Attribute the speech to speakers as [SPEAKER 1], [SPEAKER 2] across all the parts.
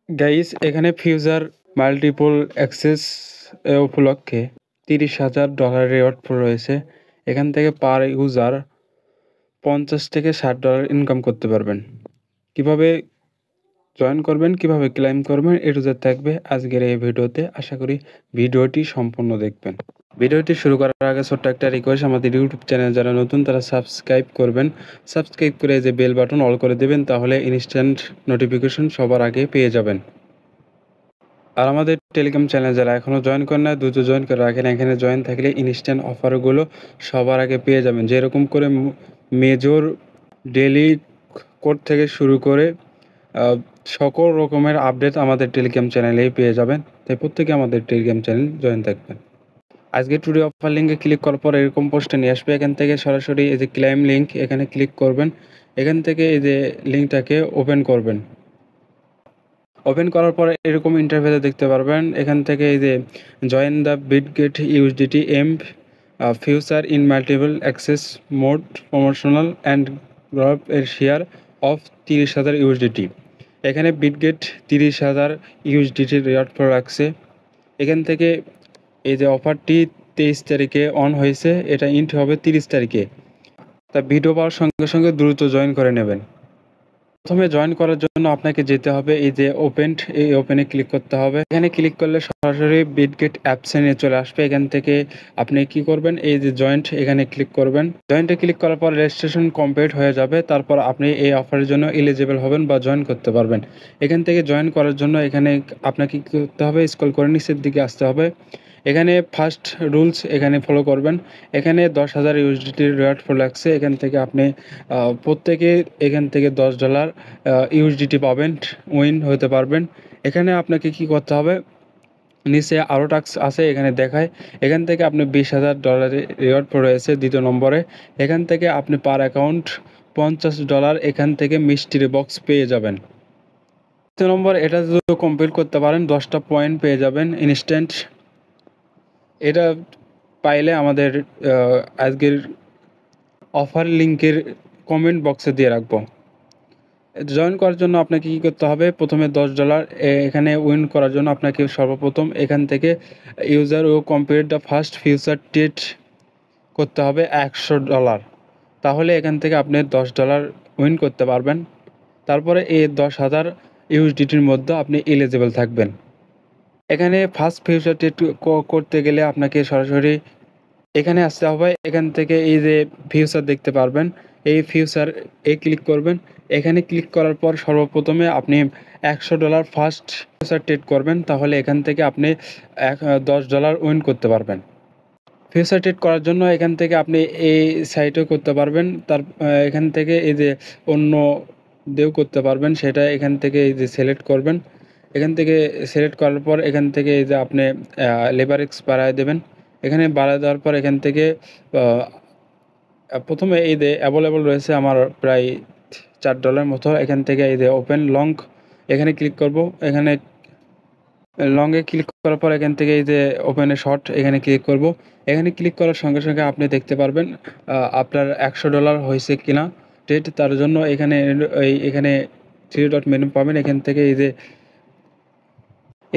[SPEAKER 1] Guys, এখানে future multiple access উপলক্ষে $30,000 reward রয়েছে। এখান থেকে পার ইউজার $50 থেকে $60 ইনকাম করতে পারবেন। কিভাবে জয়েন করবেন, কিভাবে ক্লেম করবেন, এ টু জেড থাকবে আজকের এই ভিডিওতে। আশা করি ভিডিওটি সম্পূর্ণ দেখবেন। ভিডিওটি শুরু করার আগে ছোট্ট একটা রিকোয়েস্ট, আমাদের ইউটিউব চ্যানেল যারা নতুন তারা সাবস্ক্রাইব করবেন। সাবস্ক্রাইব করে যে বেল বাটন অল করে দেবেন, তাহলে ইনস্ট্যান্ট নোটিফিকেশন সবার আগে পেয়ে যাবেন। আর আমাদের টেলিগ্রাম চ্যানেল যারা এখনও জয়েন করেন না, দ্রুত জয়েন করে রাখেন। এখানে জয়েন থাকলে ইনস্ট্যান্ট অফারগুলো সবার আগে পেয়ে যাবেন। যেরকম করে মেজর ডেলি কোড থেকে শুরু করে সকল রকমের আপডেট আমাদের টেলিগ্রাম চ্যানেলেই পেয়ে যাবেন। তাই প্রত্যেকে আমাদের টেলিগ্রাম চ্যানেল জয়েন থাকবেন। আজকে টুডে অফার লিঙ্কে ক্লিক করার পর এরকম পোস্টে নিয়ে আসবে। এখান থেকে সরাসরি এই যে ক্লেম লিঙ্ক, এখানে ক্লিক করবেন। এখান থেকে এই যে লিঙ্কটাকে ওপেন করবেন। ওপেন করার পরে এরকম ইন্টারফেসে দেখতে পারবেন। এখান থেকে এই যে join the Bitget USDT amp future in multiple access mode promotional and group এর শেয়ার অফ 30,000 ইউএসডিটি। এখানে বিটগেট 30,000 ইউএসডিটি রিওয়ার্ড রাখছে। এখান থেকে এই যে অফারটি 23 তারিখে অন হয়েছে, এটা ইন্ট হবে 30 তারিখে। তা ভিডিও পাওয়ার সঙ্গে সঙ্গে দ্রুত জয়েন করে নেবেন। প্রথমে জয়েন করার জন্য আপনাকে যেতে হবে এই যে এই ওপেনে ক্লিক করতে হবে। এখানে ক্লিক করলে সরাসরি বিটগেট অ্যাপসে নিয়ে চলে আসবে। এখান থেকে আপনি কি করবেন, এই যে জয়েন্ট, এখানে ক্লিক করবেন। জয়েন্টে ক্লিক করার পর রেজিস্ট্রেশন কমপ্লিট হয়ে যাবে। তারপর আপনি এই অফারের জন্য এলিজিবল হবেন বা জয়েন করতে পারবেন। এখান থেকে জয়েন করার জন্য এখানে আপনাকে কী করতে হবে, স্ক্রল করে নিচের দিকে আসতে হবে। এখানে ফার্স্ট রুলস এখানে ফলো করবেন। এখানে 10,000 ইউএসডিটির রিওয়ার্ড লাগছে। এখান থেকে আপনি প্রত্যেকে এখান থেকে $10 ইউএসডিটি পাবেন, উইন হতে পারবেন। এখানে আপনাকে কি করতে হবে, নিচে আরও টাস্ক আছে এখানে দেখায়। এখান থেকে আপনি $20,000 রিওয়ার্ড রয়েছে দ্বিতীয় নম্বরে। এখান থেকে আপনি পার অ্যাকাউন্ট $50 এখান থেকে মিস্ট্রি বক্স পেয়ে যাবেন। তৃতীয় নম্বর, এটা যদি কমপ্লিট করতে পারেন 10টা পয়েন্ট পেয়ে যাবেন ইনস্ট্যান্ট। এটা পাইলে আমাদের আজকের অফার লিঙ্কের কমেন্ট বক্সে দিয়ে রাখবো। জয়েন করার জন্য আপনাকে কী করতে হবে, প্রথমে $10 এখানে উইন করার জন্য আপনাকে সর্বপ্রথম এখান থেকে ইউজার ও complete the first future trade করতে হবে $100। তাহলে এখান থেকে আপনি $10 উইন করতে পারবেন। তারপরে এই 10,000 ইউএসডিটির মধ্যে আপনি এলিজিবল থাকবেন। এখানে ফার্স্ট ফিউচার ট্রেড করতে গেলে আপনাকে সরাসরি এখানে আসতে হবে। এখান থেকে এই যে ফিউচার দেখতে পারবেন, এই ফিউচার ক্লিক করবেন। এখানে ক্লিক করার পর সর্বপ্রথমে আপনি $100 ফার্স্ট ফিউচার ট্রেড করবেন। তাহলে এখান থেকে আপনি $10 উইন করতে পারবেন। ফিউচার ট্রেড করার জন্য এখান থেকে আপনি এই সাইটেও করতে পারবেন। এখান থেকে এই যে অন্য দিয়েও করতে পারবেন, সেটা এখান থেকে এই যে সিলেক্ট করবেন। এখান থেকে সিলেক্ট করার পর এখান থেকে এই যে আপনি লেভারেজ বাড়ায় দেবেন। এখানে বাড়ায় দেওয়ার পর এখান থেকে প্রথমে এই যে অ্যাভেলেবল রয়েছে আমার প্রায় $4 মতো। এখান থেকে এই যে ওপেন লং এখানে ক্লিক করব। এখানে লংয়ে ক্লিক করার পর এখান থেকে এই যে ওপেনে শর্ট এখানে ক্লিক করব। এখানে ক্লিক করার সঙ্গে সঙ্গে আপনি দেখতে পারবেন আপনার $100 হয়েছে কিনা ট্রেড। তার জন্য এখানে 3 ডট মেনু পাবেন। এখান থেকে এই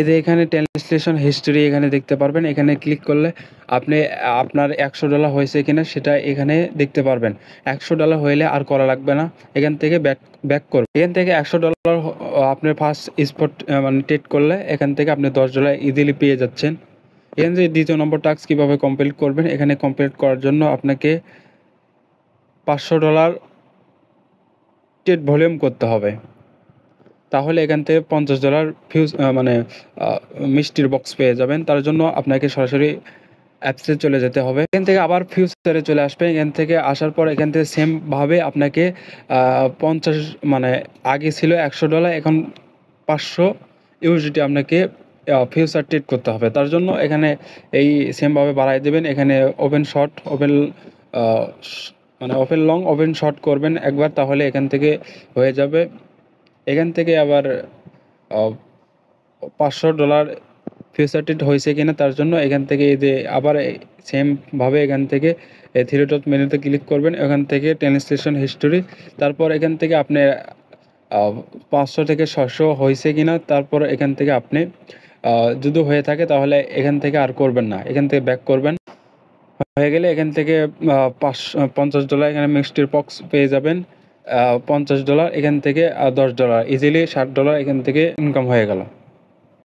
[SPEAKER 1] যে এখানে ট্রান্সলেশন হিস্ট্রি এখানে দেখতে পারবেন। এখানে ক্লিক করলে আপনি আপনার $100 হয়েছে কিনা সেটা এখানে দেখতে পারবেন। $100 হইলে আর করা লাগবে না, এখান থেকে ব্যাক করবেন। এখান থেকে $100 আপনার ফার্স্ট স্পট মানে ট্রেড করলে এখান থেকে আপনি $10 ইজিলি পেয়ে যাচ্ছেন। এখান থেকে দ্বিতীয় নম্বর টাস্ক কীভাবে কমপ্লিট করবেন, এখানে কমপ্লিট করার জন্য আপনাকে $500 ট্রেড ভলিউম করতে হবে। তাহলে এখান থেকে $50 মানে মিষ্টির বক্স পেয়ে যাবেন। তার জন্য আপনাকে সরাসরি অ্যাপসে চলে যেতে হবে। এখান থেকে আবার ফিউচারে চলে আসবে। এখান থেকে আসার পর এখান থেকে সেমভাবে আপনাকে 50 মানে আগে ছিল $100, এখন 500 ইউএসডিটি আপনাকে ফিউচার ট্রেড করতে হবে। তার জন্য এখানে এই সেমভাবে বাড়াই দেবেন। এখানে ওপেন শর্ট মানে ওপেন লং ওপেন শর্ট করবেন একবার, তাহলে এখান থেকে হয়ে যাবে। এখান থেকে আবার $500 ফিউচার ট্রেড হয়েছে কিনা তার জন্য এখান থেকে এই যে আবার সেমভাবে এখান থেকে 3 ডট মেনুতে ক্লিক করবেন। এখান থেকে ট্রান্সলেশন হিস্টোরি, তারপর এখান থেকে আপনি 500 থেকে 600 হয়েছে কিনা, তারপর এখান থেকে আপনি যদি হয়ে থাকে তাহলে এখান থেকে আর করবেন না, এখান থেকে ব্যাক করবেন। হয়ে গেলে এখান থেকে $50 এখানে মিষ্টির পক্স পেয়ে যাবেন। $50 এখান থেকে $10 ইজিলি $60 এখান থেকে ইনকাম হয়ে গেল।